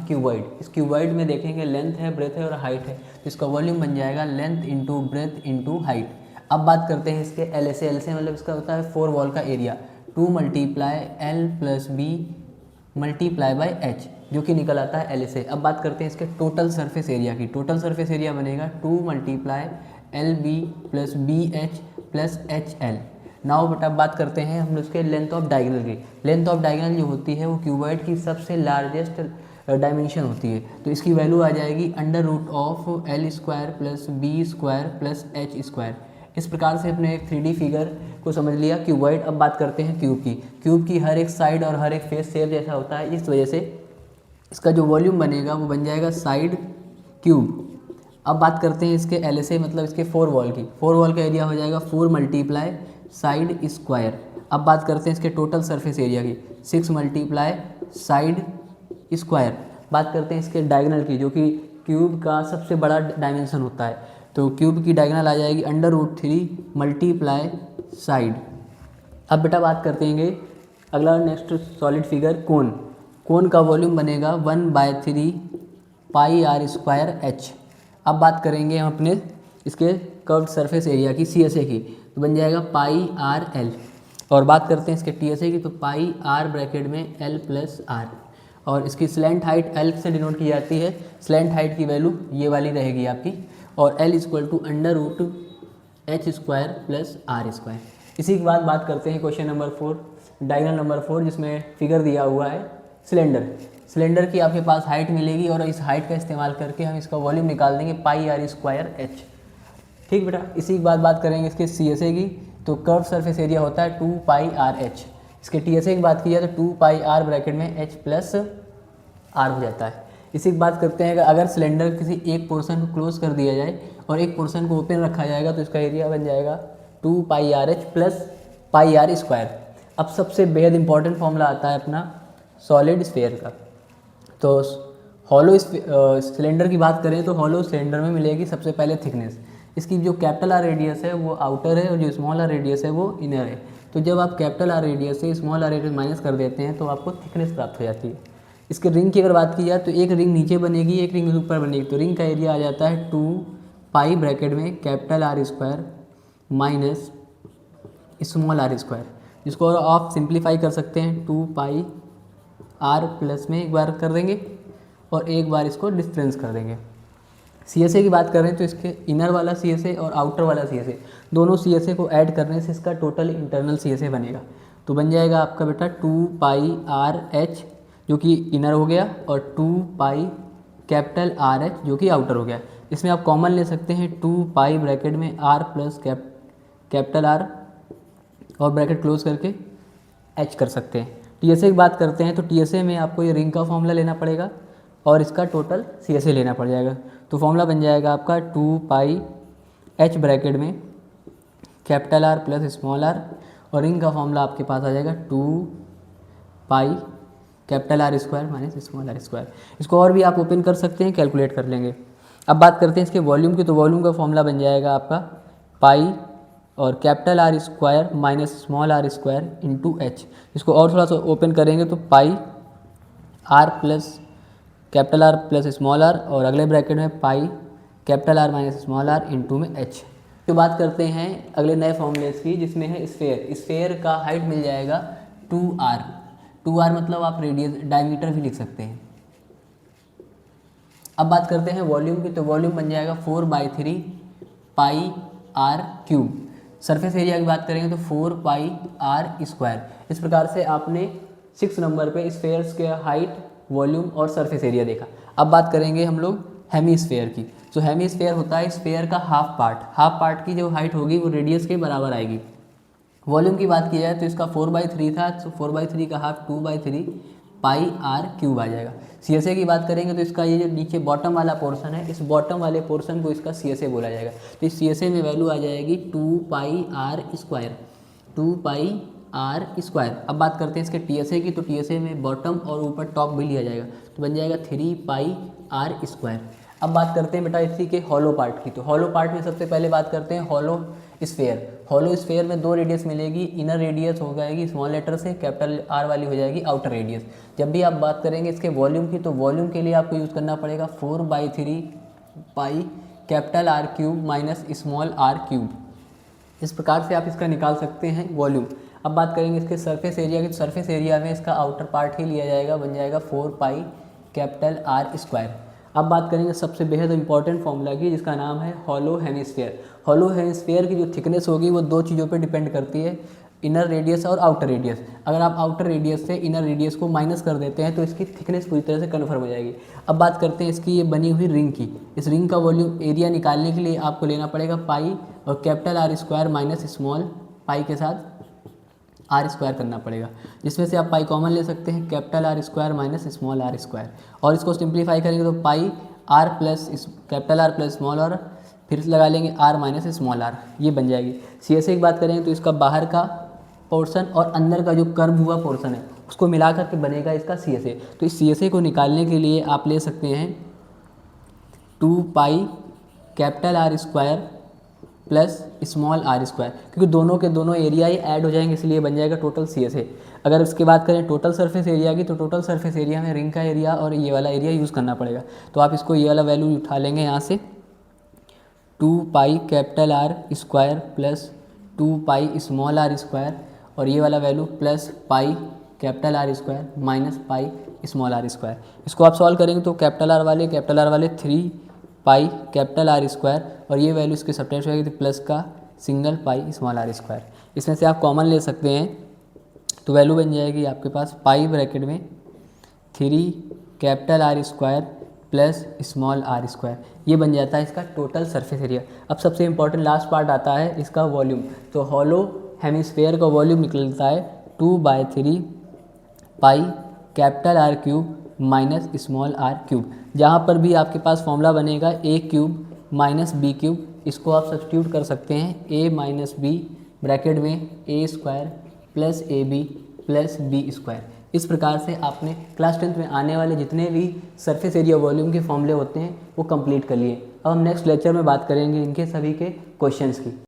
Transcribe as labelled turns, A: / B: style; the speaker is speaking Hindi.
A: क्यूबॉइड। इस क्यूबॉइड में देखेंगे लेंथ है, ब्रेथ है और हाइट है, तो इसका वॉल्यूम बन जाएगा length into breadth into height. अब बात करते हैं इसके एल से। एल से मतलब इसका होता है 4 वॉल का area, 2 multiply L plus B multiply by H, जो कि निकल आता है एल से। अब बात करते हैं इसके टोटल सरफेस एरिया की। टोटल सरफेस एरिया बनेगा 2 multiply L B plus B H plus H L. Now बेटा बात करते हैं हम उसके लेंथ ऑफ डायगोनल की। लेंथ ऑफ डायगोनल जो होती है वो क्यूबॉइड की सबसे लार्जेस्ट डायमेंशन होती है, तो इसकी वैल्यू आ जाएगी under root of L square plus B square plus H square. इस प्रकार से अपने एक 3D फिगर को समझ लिया क्यूबॉइड। अब बात करते हैं क्यूब की। क्यूब की हर एक साइड और हर एक फेस सेम जैसा होता है, इस वजह से इसका जो वॉल्यूम बनेगा वो बन जाएगा साइड क्यूब। अब बात करते हैं इसके एल से, मतलब इसके 4 वॉल की। 4 वॉल का एरिया हो जाएगा 4 मल्टीप्लाई साइड स्क्वायर। अब बात करते हैं इसके टोटल सरफेस एरिया की, 6 मल्टीप्लाई साइड स्क्वायर। बात करते हैं इसके डायगोनल की, जो कि क्यूब का सबसे बड़ा डायमेंशन होता है, तो क्यूब की डायगोनल आ जाएगी अंडर रूट 3 मल्टीप्लाई साइड। अब बेटा बात करते हैं अगला नेक्स्ट सॉलिड फिगर कोन। कोन का वॉल्यूम बनेगा 1/3 पाई आर स्क्वायर एच। अब बात करेंगे हम अपने इसके कर्व्ड सरफेस एरिया की, सी एस ए की, तो बन जाएगा पाई आर एल। और बात करते हैं इसके टी एस ए की, तो पाई आर ब्रैकेट में एल प्लस आर। और इसकी स्लैंट हाइट एल से डिनोट की जाती है। स्लैंट हाइट की वैल्यू ये वाली रहेगी आपकी, और L equal to under root H square plus R square. इसी के बाद बात करते हैं क्वेश्चन नंबर 4, डायग्राम नंबर 4, जिसमें फिगर दिया हुआ है सिलेंडर। सिलेंडर की आपके पास हाइट मिलेगी और इस हाइट का इस्तेमाल करके हम इसका वॉल्यूम निकाल देंगे पाई आर स्क्वायर एच। ठीक बेटा, इसी के बाद बात करेंगे इसके सी एस ए की, तो कर्व सरफेस एरिया होता है 2 पाई आर एच। इसके टी एस ए की बात की जाए तो 2 पाई आर ब्रैकेट में एच प्लस आर हो जाता है। इसी की बात करते हैं कि अगर सिलेंडर किसी एक पोर्शन को क्लोज कर दिया जाए और एक पोर्शन को ओपन रखा जाएगा, तो इसका एरिया बन जाएगा 2 pi R H plus pi R square. अब सबसे बेहद इंपॉर्टेंट फॉर्मूला आता है अपना सॉलिड स्फीयर का। तो हॉलो सिलेंडर की बात करें तो हॉलो सिलेंडर में मिलेगी सबसे पहले थिकनेस। इसकी जो कैपिटल आर रेडियस है वो आउटर है और जो स्मॉल आर रेडियस है वो इनर है। तो जब आप कैपिटल आर रेडियस से स्मॉल आर रेडियस माइनस कर देते हैं तो आपको थिकनेस प्राप्त हो जाती है। इसके रिंग की अगर बात की जाए तो एक रिंग नीचे बनेगी, एक रिंग ऊपर बनेगी, तो रिंग का एरिया आ जाता है 2 पाई ब्रैकेट में capital R square minus small R square, जिसको आप सिंप्लीफाई कर सकते हैं 2 पाई आर प्लस में एक बार कर देंगे और एक बार इसको डिफरेंस कर देंगे। सी एस ए की बात करें तो इसके इनर वाला सी एस ए और आउटर वाला सी एस ए, दोनों सी एस ए को ऐड करने से इसका total internal C S A बनेगा। तो बन जाएगा आपका बेटा 2 पाई आर एच जो कि इनर हो गया और 2 पाई कैपिटल आर एच जो कि आउटर हो गया। इसमें आप कॉमन ले सकते हैं 2 पाई ब्रैकेट में आर प्लस कैपिटल आर और ब्रैकेट क्लोज करके एच कर सकते हैं। टी एस ए की बात करते हैं तो टी एस ए में आपको ये रिंग का फॉर्मूला लेना पड़ेगा और इसका टोटल सी एस ए लेना पड़ जाएगा। तो फॉर्मूला बन जाएगा आपका 2 पाई एच ब्रैकेट में capital R plus small R, और रिंग का फॉर्मूला आपके पास आ जाएगा 2 pi capital R square minus small R square. इसको और भी आप ओपन कर सकते हैं, कैलकुलेट कर लेंगे। अब बात करते हैं इसके वॉल्यूम की, तो वॉल्यूम का फॉर्मूला बन जाएगा आपका पाई और capital R square minus small R square into H. इसको और थोड़ा सा ओपन करेंगे तो pi R plus capital R plus small R और अगले ब्रैकेट में pi capital R minus small R into में एच। तो बात करते हैं अगले नए फॉर्मूलेस की, जिसमें है स्फेयर। स्फेयर का हाइट मिल जाएगा 2r। 2r मतलब आप रेडियस डायमीटर भी लिख सकते हैं। अब बात करते हैं वॉल्यूम की, तो वॉल्यूम बन जाएगा 4/3 पाई आर क्यूब। सरफेस एरिया की बात करेंगे तो 4 पाई आर स्क्वायर। इस प्रकार से आपने 6 नंबर पे स्फेयर्स के हाइट, वॉल्यूम और सरफेस एरिया देखा। अब बात करेंगे हम लोग हेमीस्फेयर की। तो हेमीस्फेयर होता है स्फेयर का हाफ पार्ट। हाफ पार्ट की जो हाइट होगी वो रेडियस के बराबर आएगी। वॉल्यूम की बात की जाए तो इसका 4/3 था, तो 4/3 का हाफ 2/3 पाई आर क्यूब आ जाएगा। सी एस ए की बात करेंगे तो इसका ये जो नीचे बॉटम वाला पोर्शन है, इस बॉटम वाले पोर्शन को इसका सी एस ए बोला जाएगा। तो इस सी एस ए में वैल्यू आ जाएगी 2 pi R square, 2 pi R square. अब बात करते हैं इसके टी एस ए की, तो टी एस ए में बॉटम और ऊपर टॉप भी लिया जाएगा, तो बन जाएगा 3 पाई आर स्क्वायर। अब बात करते हैं बेटा इसी के हॉलो पार्ट की। तो हॉलो पार्ट में सबसे पहले बात करते हैं हॉलो स्फेयर। हॉलो स्फेयर में 2 रेडियस मिलेगी, इनर रेडियस हो जाएगी स्मॉल लेटर से, कैपिटल आर वाली हो जाएगी आउटर रेडियस। जब भी आप बात करेंगे इसके वॉल्यूम की, तो वॉल्यूम के लिए आपको यूज़ करना पड़ेगा 4/3 pi capital R cube minus small R cube. इस प्रकार से आप इसका निकाल सकते हैं वॉल्यूम। अब बात करेंगे इसके सरफेस एरिया की, तो सरफेस एरिया में इसका आउटर पार्ट ही लिया जाएगा, बन जाएगा 4 पाई कैपिटल आर स्क्वायर। अब बात करेंगे सबसे बेहद इंपॉर्टेंट फॉर्मूला की, जिसका नाम है हॉलो हेमिस्फीयर। हॉलो हेमिस्फीयर की जो थिकनेस होगी वो 2 चीज़ों पे डिपेंड करती है, इनर रेडियस और आउटर रेडियस। अगर आप आउटर रेडियस से इनर रेडियस को माइनस कर देते हैं तो इसकी थिकनेस पूरी तरह से कन्फर्म हो जाएगी। अब बात करते हैं इसकी ये बनी हुई रिंग की। इस रिंग का वॉल्यूम एरिया निकालने के लिए आपको लेना पड़ेगा पाई और capital R square minus small pi के साथ आर स्क्वायर करना पड़ेगा, जिसमें से आप पाई कॉमन ले सकते हैं, capital R square minus small R square. और इसको सिंप्लीफाई करेंगे तो pi R plus capital R plus small R, फिर से लगा लेंगे आर माइनस स्मॉल आर, ये बन जाएगी। CSA की बात करेंगे तो इसका बाहर का पोर्शन और अंदर का जो कर्व हुआ पोर्शन है उसको मिला करके बनेगा इसका CSA। तो इस CSA को निकालने के लिए आप ले सकते हैं 2 pi capital R square plus small R square, क्योंकि दोनों के दोनों एरिया ही ऐड हो जाएंगे, इसलिए बन जाएगा टोटल CSA। अगर इसके बात करें टोटल सरफेस एरिया की, तो टोटल सरफेस एरिया में रिंग का एरिया और ये वाला एरिया यूज़ करना पड़ेगा। तो आप इसको ये वाला वैल्यू उठा लेंगे यहाँ से, 2 pi capital R square plus 2 pi small R square, और ये वाला value plus pi capital R square minus pi small R square. इसको आप सॉल्व करेंगे तो कैपिटल आर वाले 3 पाई कैपिटल आर स्क्वायर, और ये वैल्यू इसके सब्ट्रैक्ट हो जाएगी तो प्लस का single pi small R square. इसमें से आप कॉमन ले सकते हैं तो वैल्यू बन जाएगी आपके पास पाई ब्रैकेट में 3 capital R square plus small R square, ये बन जाता है इसका टोटल सरफेस एरिया। अब सबसे इंपॉर्टेंट लास्ट पार्ट आता है इसका वॉल्यूम। तो हॉलो हेमिस्फीयर का वॉल्यूम निकलता है 2/3 pi capital R cube minus small R cube. जहाँ पर भी आपके पास फॉर्मूला बनेगा a cube minus B cube, इसको आप सब्स्टिट्यूट कर सकते हैं a माइनस बी ब्रैकेट में a square plus AB plus B square. इस प्रकार से आपने क्लास 10th में आने वाले जितने भी सरफेस एरिया वॉल्यूम के फॉर्मूले होते हैं वो कंप्लीट कर लिए। अब हम नेक्स्ट लेक्चर में बात करेंगे इनके सभी के क्वेश्चंस की।